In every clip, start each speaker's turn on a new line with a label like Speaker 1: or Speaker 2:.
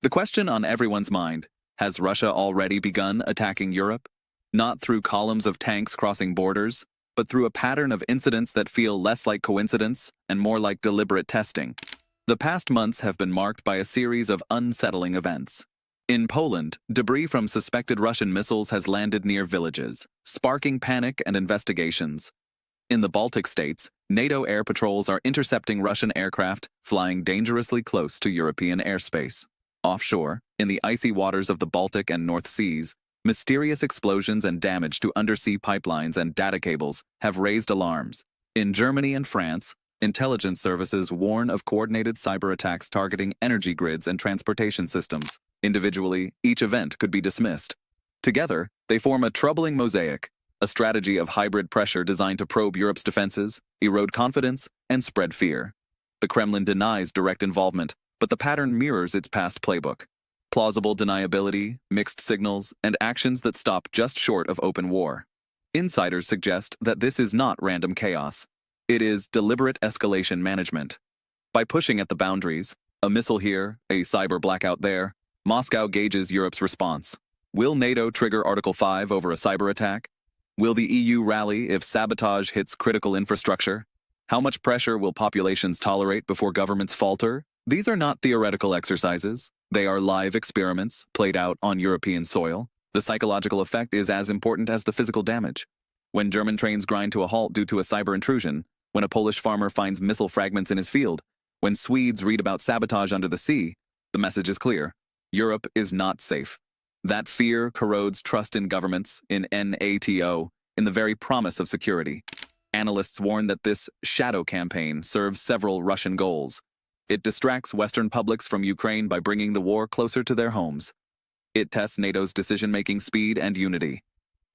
Speaker 1: The question on everyone's mind, has Russia already begun attacking Europe? Not through columns of tanks crossing borders, but through a pattern of incidents that feel less like coincidence and more like deliberate testing. The past months have been marked by a series of unsettling events. In Poland, debris from suspected Russian missiles has landed near villages, sparking panic and investigations. In the Baltic states, NATO air patrols are intercepting Russian aircraft flying dangerously close to European airspace. Offshore, in the icy waters of the Baltic and North Seas, mysterious explosions and damage to undersea pipelines and data cables have raised alarms. In Germany and France, intelligence services warn of coordinated cyber attacks targeting energy grids and transportation systems. Individually, each event could be dismissed. Together, they form a troubling mosaic, a strategy of hybrid pressure designed to probe Europe's defenses, erode confidence, and spread fear. The Kremlin denies direct involvement, but the pattern mirrors its past playbook. Plausible deniability, mixed signals, and actions that stop just short of open war. Insiders suggest that this is not random chaos. It is deliberate escalation management. By pushing at the boundaries, a missile here, a cyber blackout there, Moscow gauges Europe's response. Will NATO trigger Article 5 over a cyber attack? Will the EU rally if sabotage hits critical infrastructure? How much pressure will populations tolerate before governments falter? These are not theoretical exercises. They are live experiments played out on European soil. The psychological effect is as important as the physical damage. When German trains grind to a halt due to a cyber intrusion, when a Polish farmer finds missile fragments in his field, when Swedes read about sabotage under the sea, the message is clear. Europe is not safe. That fear corrodes trust in governments, in NATO, in the very promise of security. Analysts warn that this shadow campaign serves several Russian goals. It distracts Western publics from Ukraine by bringing the war closer to their homes. It tests NATO's decision-making speed and unity.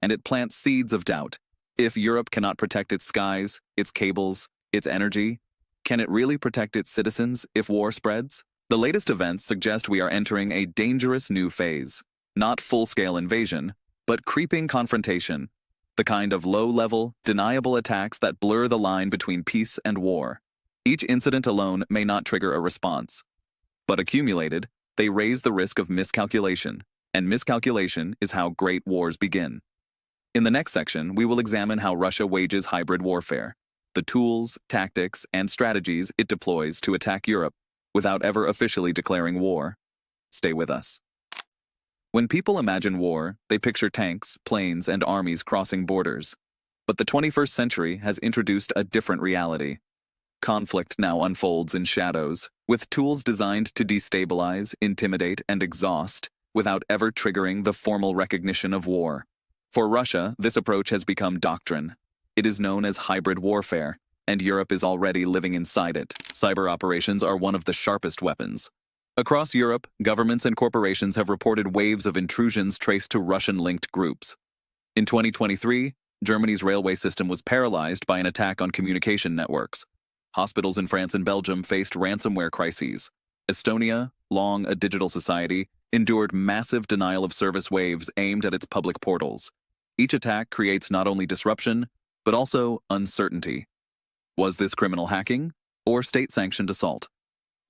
Speaker 1: And it plants seeds of doubt. If Europe cannot protect its skies, its cables, its energy, can it really protect its citizens if war spreads? The latest events suggest we are entering a dangerous new phase. Not full-scale invasion, but creeping confrontation. The kind of low-level, deniable attacks that blur the line between peace and war. Each incident alone may not trigger a response. But accumulated, they raise the risk of miscalculation, and miscalculation is how great wars begin. In the next section, we will examine how Russia wages hybrid warfare, the tools, tactics, and strategies it deploys to attack Europe without ever officially declaring war. Stay with us. When people imagine war, they picture tanks, planes, and armies crossing borders. But the 21st century has introduced a different reality. Conflict now unfolds in shadows, with tools designed to destabilize, intimidate, and exhaust, without ever triggering the formal recognition of war. For Russia, this approach has become doctrine. It is known as hybrid warfare, and Europe is already living inside it. Cyber operations are one of the sharpest weapons. Across Europe, governments and corporations have reported waves of intrusions traced to Russian-linked groups. In 2023, Germany's railway system was paralyzed by an attack on communication networks. Hospitals in France and Belgium faced ransomware crises. Estonia, long a digital society, endured massive denial-of-service waves aimed at its public portals. Each attack creates not only disruption, but also uncertainty. Was this criminal hacking or state-sanctioned assault?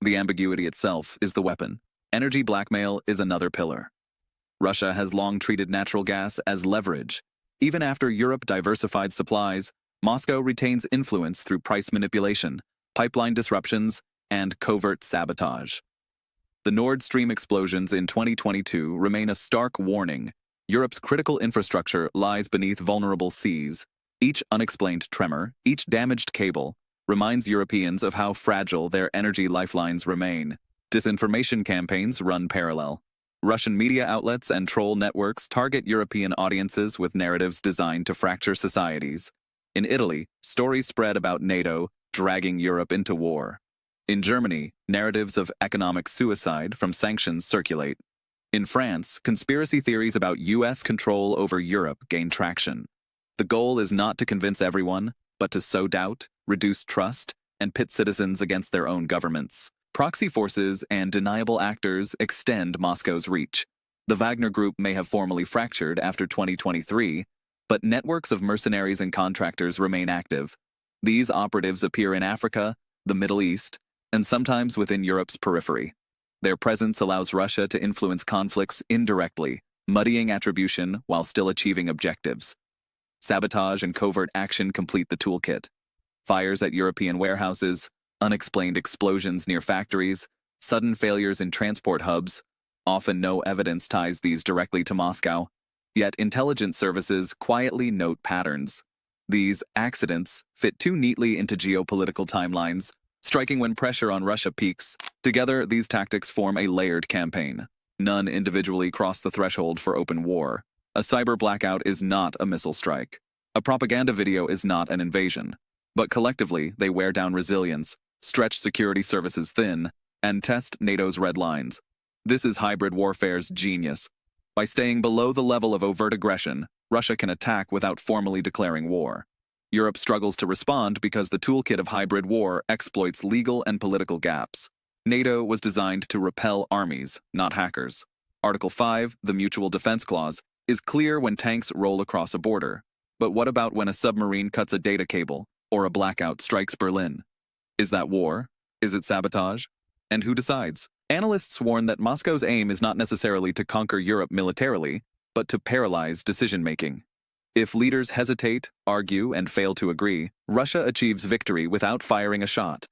Speaker 1: The ambiguity itself is the weapon. Energy blackmail is another pillar. Russia has long treated natural gas as leverage. Even after Europe diversified supplies, Moscow retains influence through price manipulation, pipeline disruptions, and covert sabotage. The Nord Stream explosions in 2022 remain a stark warning. Europe's critical infrastructure lies beneath vulnerable seas. Each unexplained tremor, each damaged cable, reminds Europeans of how fragile their energy lifelines remain. Disinformation campaigns run parallel. Russian media outlets and troll networks target European audiences with narratives designed to fracture societies. In Italy, stories spread about NATO dragging Europe into war. In Germany, narratives of economic suicide from sanctions circulate. In France, conspiracy theories about U.S. control over Europe gain traction. The goal is not to convince everyone, but to sow doubt, reduce trust, and pit citizens against their own governments. Proxy forces and deniable actors extend Moscow's reach. The Wagner Group may have formally fractured after 2023, but networks of mercenaries and contractors remain active. These operatives appear in Africa, the Middle East, and sometimes within Europe's periphery. Their presence allows Russia to influence conflicts indirectly, muddying attribution while still achieving objectives. Sabotage and covert action complete the toolkit. Fires at European warehouses, unexplained explosions near factories, sudden failures in transport hubs. Often no evidence ties these directly to Moscow, yet intelligence services quietly note patterns. These accidents fit too neatly into geopolitical timelines, striking when pressure on Russia peaks. Together, these tactics form a layered campaign. None individually cross the threshold for open war. A cyber blackout is not a missile strike. A propaganda video is not an invasion. But collectively, they wear down resilience, stretch security services thin, and test NATO's red lines. This is hybrid warfare's genius. By staying below the level of overt aggression, Russia can attack without formally declaring war. Europe struggles to respond because the toolkit of hybrid war exploits legal and political gaps. NATO was designed to repel armies, not hackers. Article 5, the Mutual Defense Clause, is clear when tanks roll across a border. But what about when a submarine cuts a data cable, or a blackout strikes Berlin? Is that war? Is it sabotage? And who decides? Analysts warn that Moscow's aim is not necessarily to conquer Europe militarily, but to paralyze decision-making. If leaders hesitate, argue, and fail to agree, Russia achieves victory without firing a shot.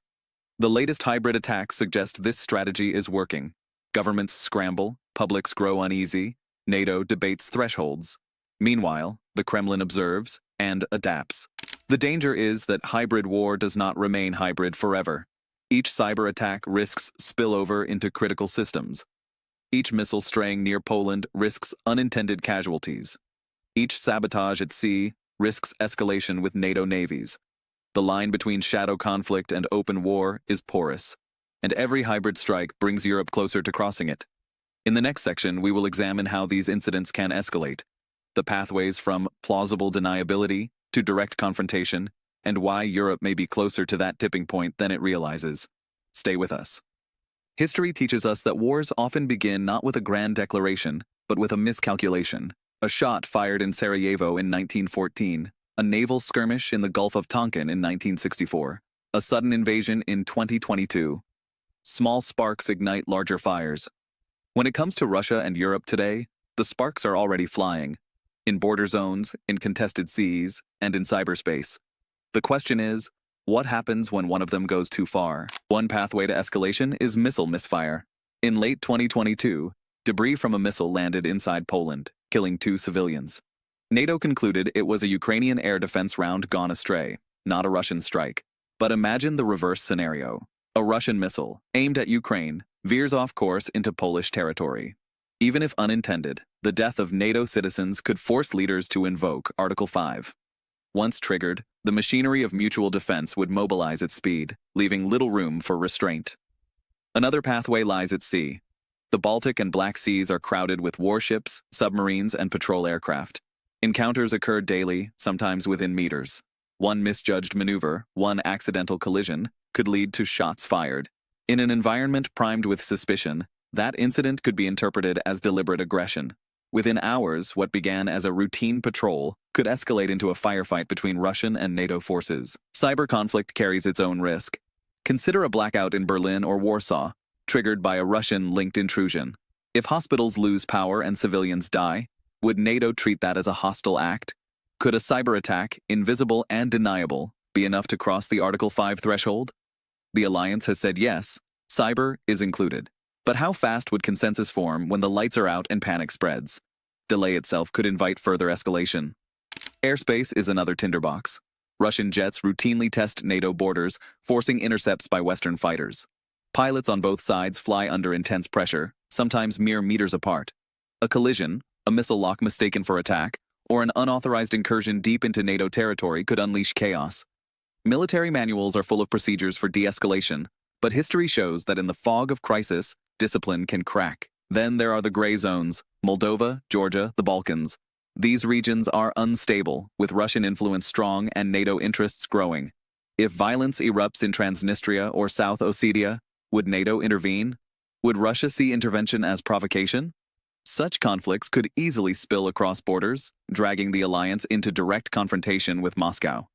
Speaker 1: The latest hybrid attacks suggest this strategy is working. Governments scramble, publics grow uneasy, NATO debates thresholds. Meanwhile, the Kremlin observes and adapts. The danger is that hybrid war does not remain hybrid forever. Each cyber attack risks spillover into critical systems. Each missile straying near Poland risks unintended casualties. Each sabotage at sea risks escalation with NATO navies. The line between shadow conflict and open war is porous, and every hybrid strike brings Europe closer to crossing it. In the next section, we will examine how these incidents can escalate, the pathways from plausible deniability to direct confrontation, and why Europe may be closer to that tipping point than it realizes. Stay with us. History teaches us that wars often begin not with a grand declaration, but with a miscalculation. A shot fired in Sarajevo in 1914, a naval skirmish in the Gulf of Tonkin in 1964, a sudden invasion in 2022. Small sparks ignite larger fires. When it comes to Russia and Europe today, the sparks are already flying, in border zones, in contested seas, and in cyberspace. The question is, what happens when one of them goes too far? One pathway to escalation is missile misfire. In late 2022, debris from a missile landed inside Poland, killing 2 civilians. NATO concluded it was a Ukrainian air defense round gone astray, not a Russian strike. But imagine the reverse scenario. A Russian missile, aimed at Ukraine, veers off course into Polish territory. Even if unintended, the death of NATO citizens could force leaders to invoke Article 5. Once triggered, the machinery of mutual defense would mobilize at speed, leaving little room for restraint. Another pathway lies at sea. The Baltic and Black Seas are crowded with warships, submarines, and patrol aircraft. Encounters occur daily, sometimes within meters. One misjudged maneuver, one accidental collision, could lead to shots fired. In an environment primed with suspicion, that incident could be interpreted as deliberate aggression. Within hours, what began as a routine patrol could escalate into a firefight between Russian and NATO forces. Cyber conflict carries its own risk. Consider a blackout in Berlin or Warsaw, triggered by a Russian-linked intrusion. If hospitals lose power and civilians die, would NATO treat that as a hostile act? Could a cyber attack, invisible and deniable, be enough to cross the Article 5 threshold? The alliance has said yes, cyber is included. But how fast would consensus form when the lights are out and panic spreads? Delay itself could invite further escalation. Airspace is another tinderbox. Russian jets routinely test NATO borders, forcing intercepts by Western fighters. Pilots on both sides fly under intense pressure, sometimes mere meters apart. A collision, a missile lock mistaken for attack, or an unauthorized incursion deep into NATO territory could unleash chaos. Military manuals are full of procedures for de-escalation, but history shows that in the fog of crisis, discipline can crack. Then there are the gray zones: Moldova, Georgia, the Balkans. These regions are unstable, with Russian influence strong and NATO interests growing. If violence erupts in Transnistria or South Ossetia, would NATO intervene? Would Russia see intervention as provocation? Such conflicts could easily spill across borders, dragging the alliance into direct confrontation with Moscow.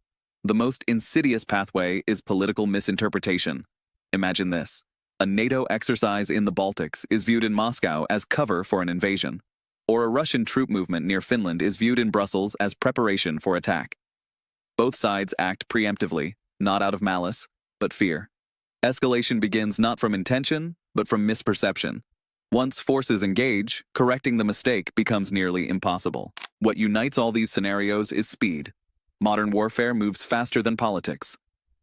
Speaker 1: The most insidious pathway is political misinterpretation. Imagine this. A NATO exercise in the Baltics is viewed in Moscow as cover for an invasion, or a Russian troop movement near Finland is viewed in Brussels as preparation for attack. Both sides act preemptively, not out of malice, but fear. Escalation begins not from intention, but from misperception. Once forces engage, correcting the mistake becomes nearly impossible. What unites all these scenarios is speed. Modern warfare moves faster than politics.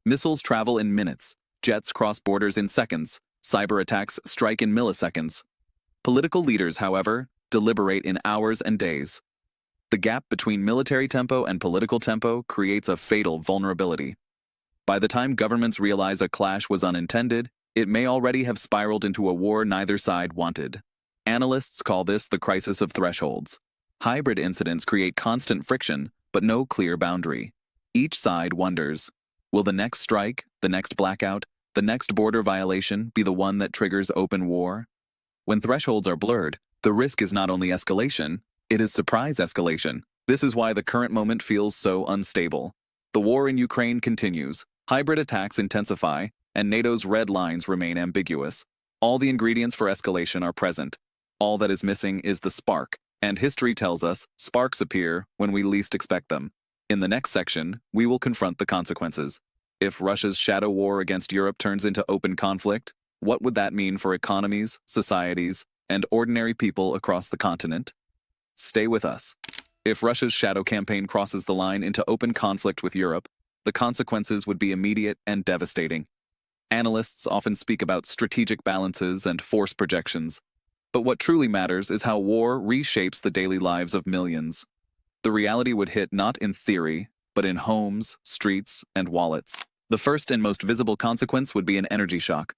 Speaker 1: Missiles travel in minutes, jets cross borders in seconds, cyber attacks strike in milliseconds. Political leaders, however, deliberate in hours and days. The gap between military tempo and political tempo creates a fatal vulnerability. By the time governments realize a clash was unintended, it may already have spiraled into a war neither side wanted. Analysts call this the crisis of thresholds. Hybrid incidents create constant friction, but no clear boundary. Each side wonders, will the next strike, the next blackout, the next border violation be the one that triggers open war? When thresholds are blurred, the risk is not only escalation, it is surprise escalation. This is why the current moment feels so unstable. The war in Ukraine continues, hybrid attacks intensify, and NATO's red lines remain ambiguous. All the ingredients for escalation are present. All that is missing is the spark, and history tells us sparks appear when we least expect them. In the next section, we will confront the consequences. If Russia's shadow war against Europe turns into open conflict, what would that mean for economies, societies, and ordinary people across the continent? Stay with us. If Russia's shadow campaign crosses the line into open conflict with Europe, the consequences would be immediate and devastating. Analysts often speak about strategic balances and force projections, but what truly matters is how war reshapes the daily lives of millions. The reality would hit not in theory, but in homes, streets, and wallets. The first and most visible consequence would be an energy shock.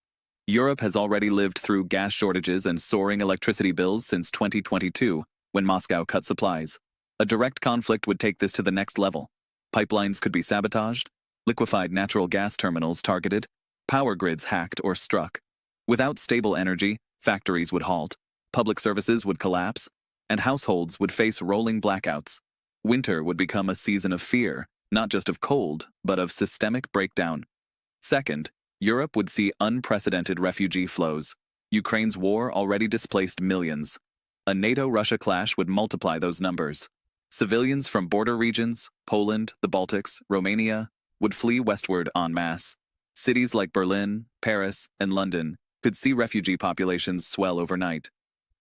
Speaker 1: Europe has already lived through gas shortages and soaring electricity bills since 2022, when Moscow cut supplies. A direct conflict would take this to the next level. Pipelines could be sabotaged, liquefied natural gas terminals targeted, power grids hacked or struck. Without stable energy, factories would halt, public services would collapse, and households would face rolling blackouts. Winter would become a season of fear, not just of cold, but of systemic breakdown. Second, Europe would see unprecedented refugee flows. Ukraine's war already displaced millions. A NATO-Russia clash would multiply those numbers. Civilians from border regions, Poland, the Baltics, Romania, would flee westward en masse. Cities like Berlin, Paris, and London could see refugee populations swell overnight.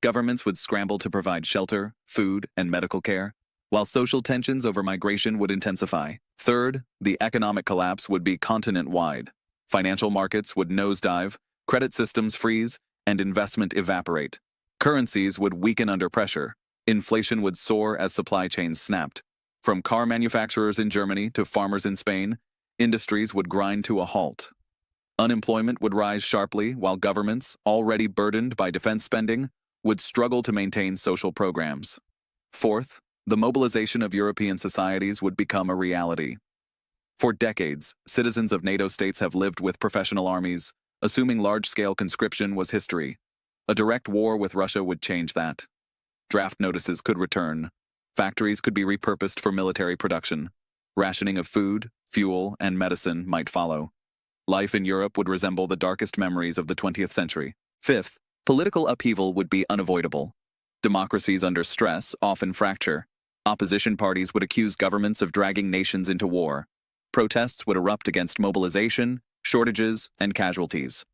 Speaker 1: Governments would scramble to provide shelter, food, and medical care, while social tensions over migration would intensify. Third, the economic collapse would be continent-wide. Financial markets would nosedive, credit systems freeze, and investment evaporate. Currencies would weaken under pressure. Inflation would soar as supply chains snapped. From car manufacturers in Germany to farmers in Spain, industries would grind to a halt. Unemployment would rise sharply, while governments, already burdened by defense spending, would struggle to maintain social programs. Fourth, the mobilization of European societies would become a reality. For decades, citizens of NATO states have lived with professional armies, assuming large-scale conscription was history. A direct war with Russia would change that. Draft notices could return. Factories could be repurposed for military production. Rationing of food, fuel, and medicine might follow. Life in Europe would resemble the darkest memories of the 20th century. Fifth, political upheaval would be unavoidable. Democracies under stress often fracture. Opposition parties would accuse governments of dragging nations into war. Protests would erupt against mobilization, shortages, and casualties.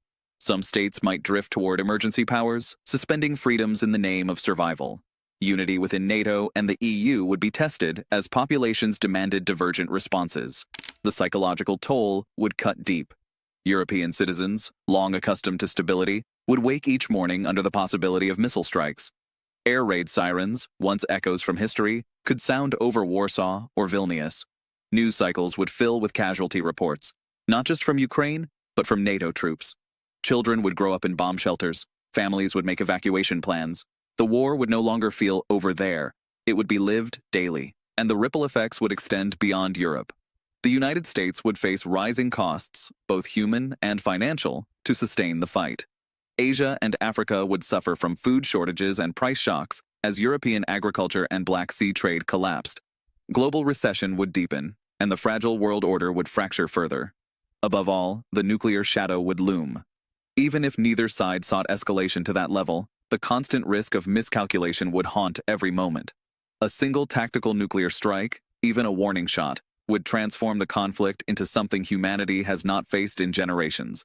Speaker 1: Some states might drift toward emergency powers, suspending freedoms in the name of survival. Unity within NATO and the EU would be tested as populations demanded divergent responses. The psychological toll would cut deep. European citizens, long accustomed to stability, would wake each morning under the possibility of missile strikes. Air raid sirens, once echoes from history, could sound over Warsaw or Vilnius. News cycles would fill with casualty reports, not just from Ukraine, but from NATO troops. Children would grow up in bomb shelters. Families would make evacuation plans. The war would no longer feel over there. It would be lived daily, and the ripple effects would extend beyond Europe. The United States would face rising costs, both human and financial, to sustain the fight. Asia and Africa would suffer from food shortages and price shocks as European agriculture and Black Sea trade collapsed. Global recession would deepen, and the fragile world order would fracture further. Above all, the nuclear shadow would loom. Even if neither side sought escalation to that level, the constant risk of miscalculation would haunt every moment. A single tactical nuclear strike, even a warning shot, would transform the conflict into something humanity has not faced in generations.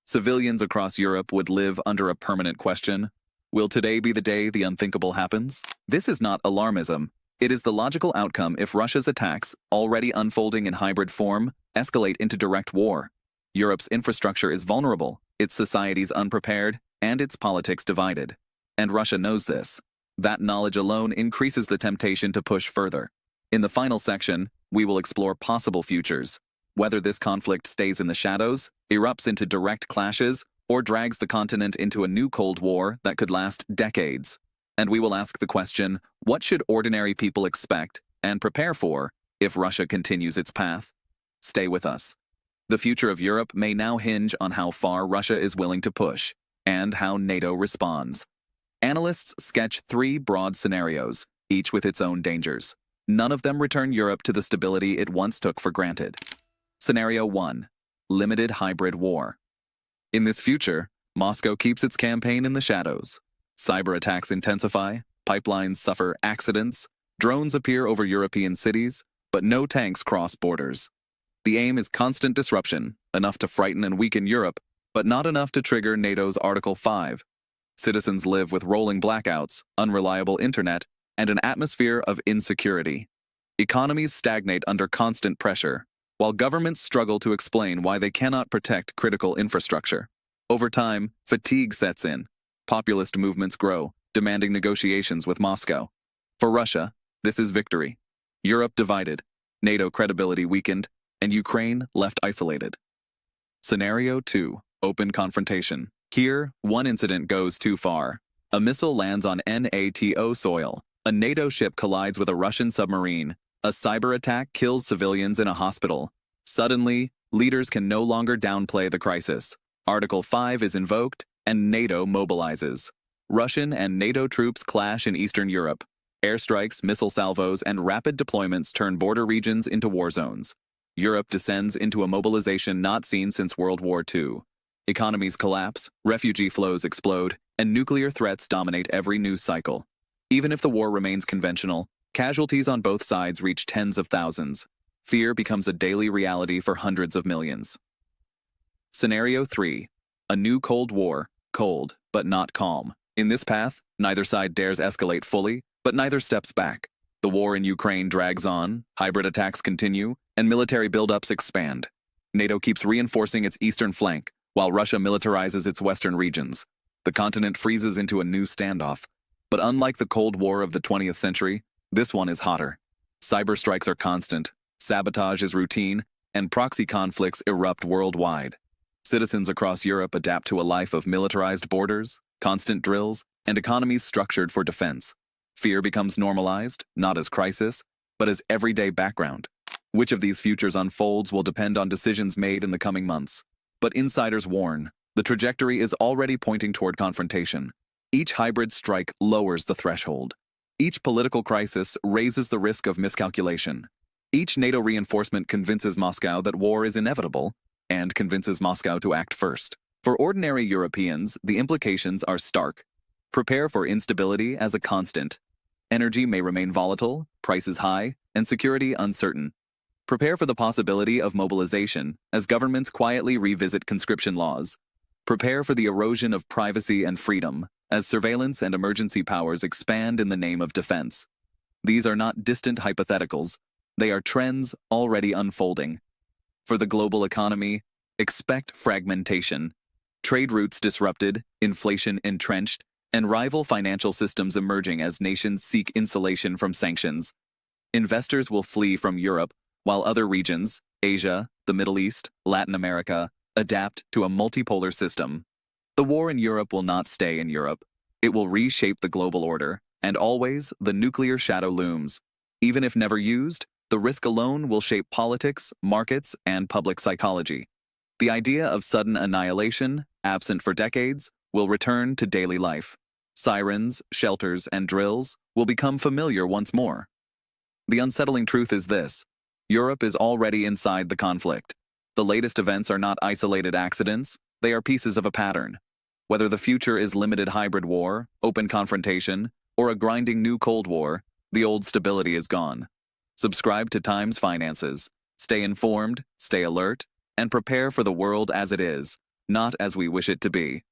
Speaker 1: Civilians across Europe would live under a permanent question: will today be the day the unthinkable happens? This is not alarmism. It is the logical outcome if Russia's attacks, already unfolding in hybrid form, escalate into direct war. Europe's infrastructure is vulnerable, its societies unprepared, and its politics divided. And Russia knows this. That knowledge alone increases the temptation to push further. In the final section, we will explore possible futures, whether this conflict stays in the shadows, erupts into direct clashes, or drags the continent into a new Cold War that could last decades. And we will ask the question, what should ordinary people expect and prepare for if Russia continues its path? Stay with us. The future of Europe may now hinge on how far Russia is willing to push, and how NATO responds. Analysts sketch three broad scenarios, each with its own dangers. None of them return Europe to the stability it once took for granted. Scenario 1. Limited hybrid war. In this future, Moscow keeps its campaign in the shadows. Cyber attacks intensify, pipelines suffer accidents, drones appear over European cities, but no tanks cross borders. The aim is constant disruption, enough to frighten and weaken Europe, but not enough to trigger NATO's Article 5. Citizens live with rolling blackouts, unreliable internet, and an atmosphere of insecurity. Economies stagnate under constant pressure, while governments struggle to explain why they cannot protect critical infrastructure. Over time, fatigue sets in. Populist movements grow, demanding negotiations with Moscow. For Russia, this is victory. Europe divided, NATO credibility weakened, and Ukraine left isolated. Scenario 2. Open confrontation. Here, one incident goes too far. A missile lands on NATO soil. A NATO ship collides with a Russian submarine. A cyber attack kills civilians in a hospital. Suddenly, leaders can no longer downplay the crisis. Article 5 is invoked, and NATO mobilizes. Russian and NATO troops clash in Eastern Europe. Airstrikes, missile salvos, and rapid deployments turn border regions into war zones. Europe descends into a mobilization not seen since World War II. Economies collapse, refugee flows explode, and nuclear threats dominate every news cycle. Even if the war remains conventional, casualties on both sides reach tens of thousands. Fear becomes a daily reality for hundreds of millions. Scenario 3. A new Cold War, cold, but not calm. In this path, neither side dares escalate fully, but neither steps back. The war in Ukraine drags on, hybrid attacks continue, and military buildups expand. NATO keeps reinforcing its eastern flank, while Russia militarizes its western regions. The continent freezes into a new standoff. But unlike the Cold War of the 20th century, this one is hotter. Cyber strikes are constant, sabotage is routine, and proxy conflicts erupt worldwide. Citizens across Europe adapt to a life of militarized borders, constant drills, and economies structured for defense. Fear becomes normalized, not as crisis, but as everyday background. Which of these futures unfolds will depend on decisions made in the coming months. But insiders warn, the trajectory is already pointing toward confrontation. Each hybrid strike lowers the threshold. Each political crisis raises the risk of miscalculation. Each NATO reinforcement convinces Moscow that war is inevitable, and convinces Moscow to act first. For ordinary Europeans, the implications are stark. Prepare for instability as a constant. Energy may remain volatile, prices high, and security uncertain. Prepare for the possibility of mobilization as governments quietly revisit conscription laws. Prepare for the erosion of privacy and freedom as surveillance and emergency powers expand in the name of defense. These are not distant hypotheticals. They are trends already unfolding. For the global economy, expect fragmentation. Trade routes disrupted, inflation entrenched, and rival financial systems emerging as nations seek insulation from sanctions. Investors will flee from Europe, while other regions, Asia, the Middle East, Latin America, adapt to a multipolar system. The war in Europe will not stay in Europe. It will reshape the global order, and always the nuclear shadow looms. Even if never used, the risk alone will shape politics, markets, and public psychology. The idea of sudden annihilation, absent for decades, will return to daily life. Sirens, shelters, and drills will become familiar once more. The unsettling truth is this: Europe is already inside the conflict. The latest events are not isolated accidents, They are pieces of a pattern. Whether the future is limited hybrid war, open confrontation, or a grinding new Cold War, the old stability is gone. Subscribe to Times Finances. Stay informed, stay alert, and prepare for the world as it is, not as we wish it to be.